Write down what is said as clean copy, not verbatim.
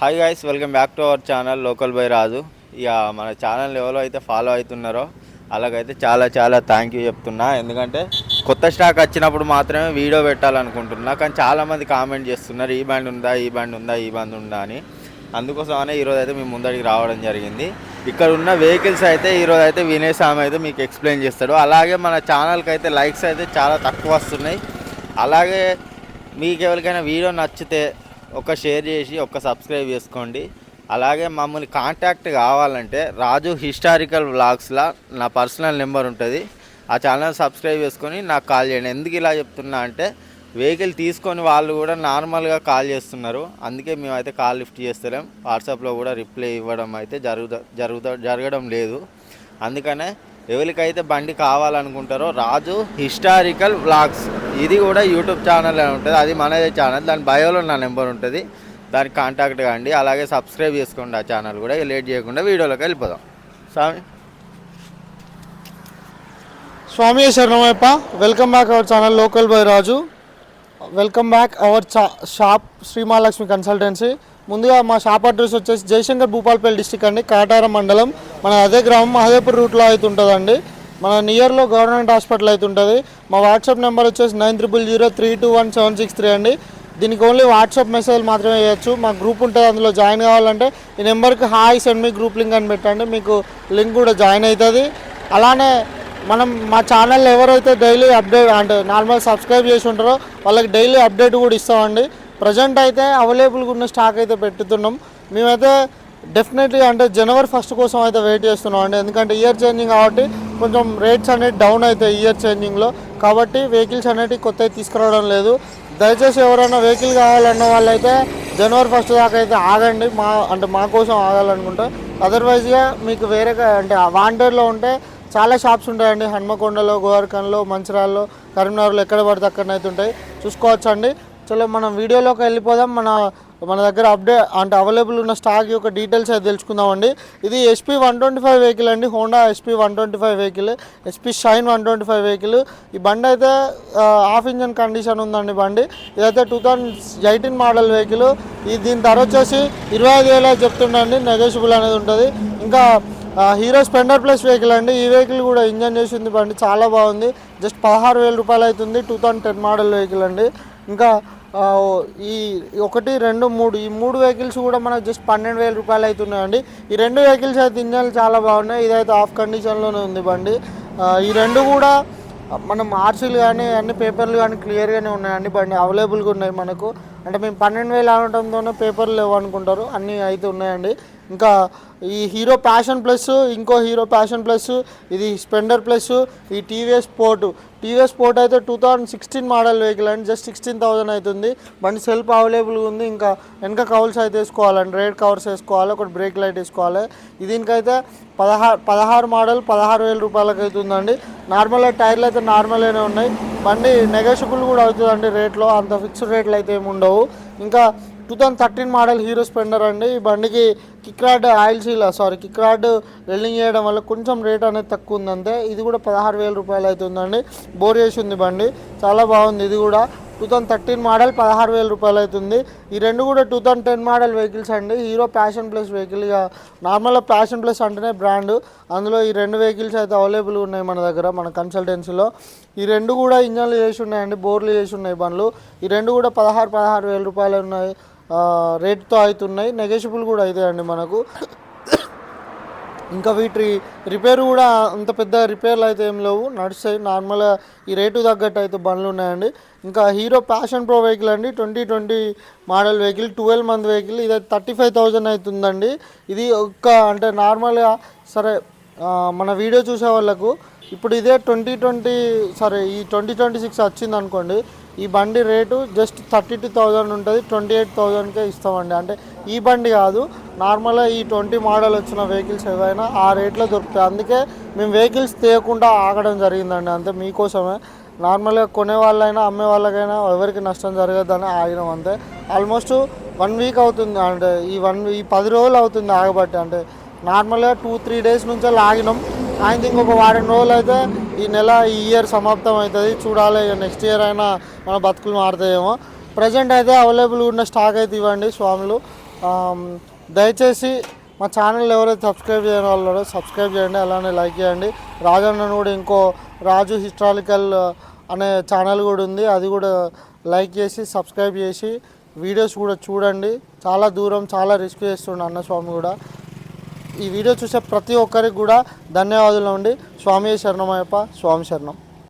Hi guys, welcome back to our channel local by Raju. ఇక మన channel ఎవరో అయితే ఫాలో అవుతున్నారో అలాగైతే చాలా చాలా థ్యాంక్ యూ చెప్తున్నా. ఎందుకంటే కొత్త స్టాక్ వచ్చినప్పుడు మాత్రమే వీడియో పెట్టాలనుకుంటున్నా, కానీ చాలామంది కామెంట్ చేస్తున్నారు ఈ బ్యాండ్ ఉందా, ఈ బ్యాండ్ ఉందా, ఈ బ్యాండ్ ఉందా అని. అందుకోసమనే ఈరోజు అయితే మేము ముందడికి రావడం జరిగింది. ఇక్కడ ఉన్న వెహికల్స్ అయితే ఈరోజు అయితే వినేష్ ఆమె అయితే మీకు ఎక్స్ప్లెయిన్ చేస్తాడు. అలాగే మన ఛానల్కి అయితే లైక్స్ అయితే చాలా తక్కువ వస్తున్నాయి. అలాగే మీకు ఎవరికైనా వీడియో నచ్చితే ఒక షేర్ చేసి ఒక సబ్స్క్రైబ్ చేసుకోండి. అలాగే మమ్మల్ని కాంటాక్ట్ కావాలంటే రాజు హిస్టారికల్ వ్లాగ్స్లో నా పర్సనల్ నెంబర్ ఉంటుంది. ఆ ఛానల్ సబ్స్క్రైబ్ చేసుకొని నాకు కాల్ చేయండి. ఎందుకు ఇలా చెప్తున్నా అంటే వెహికల్ తీసుకొని వాళ్ళు కూడా నార్మల్గా కాల్ చేస్తున్నారు, అందుకే మేమైతే కాల్ లిఫ్ట్ చేస్తలేం. వాట్సాప్లో కూడా రిప్లై ఇవ్వడం అయితే జరగడం లేదు. అందుకనే ఎవరికైతే బండి కావాలనుకుంటారో రాజు హిస్టారికల్ వ్లాగ్స్ ఇది కూడా యూట్యూబ్ ఛానల్ ఉంటుంది, అది మనదే ఛానల్. దాని బయోలో నా నెంబర్ ఉంటుంది, దానికి కాంటాక్ట్ కాండి. అలాగే సబ్స్క్రైబ్ చేసుకోండి ఆ ఛానల్ కూడా. లేట్ చేయకుండా వీడియోలోకి వెళ్ళిపోదాం. స్వామి శరణమయ్యప్ప. Welcome back our channel local by Raju. Welcome back our shop Shri Mahalakshmi consultancy. ముందుగా మా షాప్ అడ్రస్ వచ్చేసి జయశంకర్ భూపాలపల్లి డిస్టిక్ అండి, కాటారం మండలం. మన అదే గ్రామం మహదేపూర్ రూట్లో అయితే ఉంటుందండి. మన నియర్లో గవర్నమెంట్ హాస్పిటల్ అయితే ఉంటుంది. మా వాట్సాప్ నెంబర్ వచ్చేసి 9000321763 అండి. దీనికి ఓన్లీ వాట్సాప్ మెసేజ్ మాత్రమే చేయొచ్చు. మా గ్రూప్ ఉంటుంది, అందులో జాయిన్ కావాలంటే ఈ నెంబర్కి hi send me group link అని పెట్టండి, మీకు లింక్ కూడా జాయిన్ అవుతుంది. అలానే మా ఛానల్లో ఎవరైతే డైలీ అప్డేట్ అంటే నార్మల్ సబ్స్క్రైబ్ చేసి ఉంటారో వాళ్ళకి డైలీ అప్డేట్ కూడా ఇస్తామండి. ప్రజెంట్ అయితే అవైలబుల్గా ఉన్న స్టాక్ అయితే పెట్టుతున్నాం. మేమైతే డెఫినెట్లీ అంటే జనవరి 1 కోసం అయితే వెయిట్ చేస్తున్నాం అండి. ఎందుకంటే ఇయర్ చేంజింగ్ కాబట్టి కొంచెం రేట్స్ అనేవి డౌన్ అవుతాయి ఇయర్ చేంజింగ్లో. కాబట్టి వెహికల్స్ అనేవి కొత్తవి తీసుకురావడం లేదు. దయచేసి ఎవరైనా వెహికల్ కావాలన్న వాళ్ళైతే జనవరి 1 దాకా అయితే ఆగండి. మా కోసం ఆగాలనుకుంటే. అదర్వైజ్గా మీకు వేరే అంటే వాంటెడ్లో ఉంటే చాలా షాప్స్ ఉంటాయండి. హన్మకొండలో, గోవర్కన్లో, మంచిర్యాలలో, కరీంనగర్లో ఎక్కడ పడితే అక్కడనైతే ఉంటాయి, చూసుకోవచ్చు అండి. చలో మనం వీడియోలోకి వెళ్ళిపోదాం. మన దగ్గర అంటే అవైలబుల్ ఉన్న స్టాక్ యొక్క డీటెయిల్స్ అయితే తెలుసుకుందామండి. ఇది SP 125 వెహికల్ అండి, Honda SP 125 vehicle, SP shine 125 vehicle. ఈ బండి అయితే హాఫ్ ఇంజన్ కండిషన్ ఉందండి బండి. ఇదైతే 2018 మోడల్ వెహికల్. దీని ధర వచ్చేసి 25,000 చెప్తుండండి, నెగోషియబుల్ అనేది ఉంటుంది. ఇంకా హీరో స్ప్లెండర్ ప్లస్ వెహికల్ అండి. ఈ వెహికల్ కూడా ఇంజన్ చేసింది బండి, చాలా బాగుంది. జస్ట్ 16,000 రూపాయలు అవుతుంది. 2010 మోడల్ వెహికల్ అండి. ఇంకా ఈ 1, 2, 3 ఈ 3 వెహికల్స్ కూడా మనకు జస్ట్ 12,000 రూపాయలు అవుతున్నాయండి. ఈ 2 వెహికల్స్ అయితే ఇంజన్లు చాలా బాగున్నాయి. ఇదైతే ఆఫ్ కండిషన్లోనే ఉంది బండి. ఈ 2 కూడా మనం ఆర్సీలు కానీ అన్ని పేపర్లు కానీ క్లియర్గానే ఉన్నాయండి. బండి అవైలబుల్గా ఉన్నాయి మనకు. అంటే మేము 12,000 అనడంతోనే పేపర్లు లేవు అనుకుంటారు, అన్నీ అయితే ఉన్నాయండి. ఇంకా ఈ హీరో ప్యాషన్ ప్లస్, ఇంకో హీరో ప్యాషన్ ప్లస్, ఇది స్ప్లెండర్ ప్లస్, ఈ టీవీఎస్ స్పోర్ట్ అయితే 2016 మోడల్ వెహికల్ అండి. జస్ట్ 16,000 అవుతుంది. బండి సెల్ఫ్ అవైలబుల్గా ఉంది. ఇంకా వెనక కవర్స్ అయితే వేసుకోవాలండి, రెడ్ కవర్స్ వేసుకోవాలి, ఒకటి బ్రేక్ లైట్ వేసుకోవాలి. దీనికైతే 16 మోడల్ 16,000 రూపాయలకి అవుతుందండి. నార్మల్గా టైర్లు అయితే నార్మల్గానే ఉన్నాయి. బండి నెగోషియబుల్ కూడా అవుతుందండి రేట్లో, అంత ఫిక్స్డ్ రేట్లు అయితే ఏమి ఉండవు. ఇంకా 2013 మోడల్ హీరో స్ప్లెండర్ అండి. ఈ బండికి కిక్ రాడ్ వెల్డింగ్ చేయడం వల్ల కొంచెం రేట్ అనేది తక్కువ ఉంది అంతే. ఇది కూడా 16,000 రూపాయలు అవుతుందండి. బోర్ చేసి ఉంది బండి, చాలా బాగుంది. ఇది కూడా 2013 మోడల్ 16,000 రూపాయలు అవుతుంది. ఈ 2 కూడా 2010 మోడల్ వెహికల్స్ అండి. Hero passion plus vehicle. ఇక నార్మల్గా ప్యాషన్ ప్లస్ అంటేనే బ్రాండ్. అందులో ఈ 2 వెహికల్స్ అయితే అవైలబుల్గా ఉన్నాయి మన దగ్గర, మన కన్సల్టెన్సీలో. ఈ 2 కూడా ఇంజన్లు చేసి ఉన్నాయండి, బోర్లు చేసి ఉన్నాయి బండ్లు. ఈ 2 కూడా 16,000 రూపాయలు ఉన్నాయి, రేట్తో అవుతున్నాయి. నెగోషియబుల్ కూడా అవుతాయండి మనకు. ఇంకా వీటి రిపేర్ కూడా అంత పెద్ద రిపేర్లు అయితే ఏం లేవు, నడుస్తాయి నార్మల్గా. ఈ రేటు తగ్గట్టు అయితే బండ్లు ఉన్నాయండి. ఇంకా హీరో ప్యాషన్ ప్రో వెహికల్ అండి, 2020 మోడల్ వెహికల్, 12 మంత్ వెహికల్. ఇది 35,000 అవుతుందండి. ఇది అంటే నార్మల్గా సరే మన వీడియో చూసే వాళ్ళకు ఇప్పుడు ఇదే ఈ 2026 వచ్చింది అనుకోండి, ఈ బండి రేటు జస్ట్ 32,000 ఉంటుంది. 28,000కే ఇస్తామండి. అంటే ఈ బండి కాదు, నార్మల్గా ఈ 20 మోడల్ వచ్చిన వెహికల్స్ ఏవైనా ఆ రేట్లో దొరుకుతాయి. అందుకే మేము వెహికల్స్ తీయకుండా ఆగడం జరిగిందండి, అంతే మీకోసమే. నార్మల్గా కొనే వాళ్ళైనా అమ్మే వాళ్ళకైనా ఎవరికి నష్టం జరగద్దని ఆగినాం అంతే. ఆల్మోస్ట్ 1 వీక్ అవుతుంది, అంటే ఈ 10 రోజులు అవుతుంది ఆగబట్టి. అంటే నార్మల్గా 2-3 డేస్ నుంచే ఆగినాం. ఆయన ఇంకొక వారం రోజులు అయితే ఈ ఇయర్ సమాప్తం అవుతుంది. చూడాలి, నెక్స్ట్ ఇయర్ అయినా మన బతుకులు మారుతాయేమో. ప్రజెంట్ అయితే అవైలబుల్ ఉన్న స్టాక్ అయితే ఇవ్వండి స్వాములు. దయచేసి మా ఛానల్ ఎవరైతే సబ్స్క్రైబ్ చేయని వాళ్ళు సబ్స్క్రైబ్ చేయండి, అలానే లైక్ చేయండి. రాజన్న కూడా ఇంకో రాజు హిస్టారికల్ అనే ఛానల్ కూడా ఉంది, అది కూడా లైక్ చేసి సబ్స్క్రైబ్ చేసి వీడియోస్ కూడా చూడండి. చాలా దూరం చాలా రిస్క్ చేస్తుండే అన్నస్వామి కూడా. ఈ వీడియో చూసే ప్రతి ఒక్కరికి కూడా ధన్యవాదాలు అండి. స్వామి శరణమయ్యప్ప, స్వామి శరణం.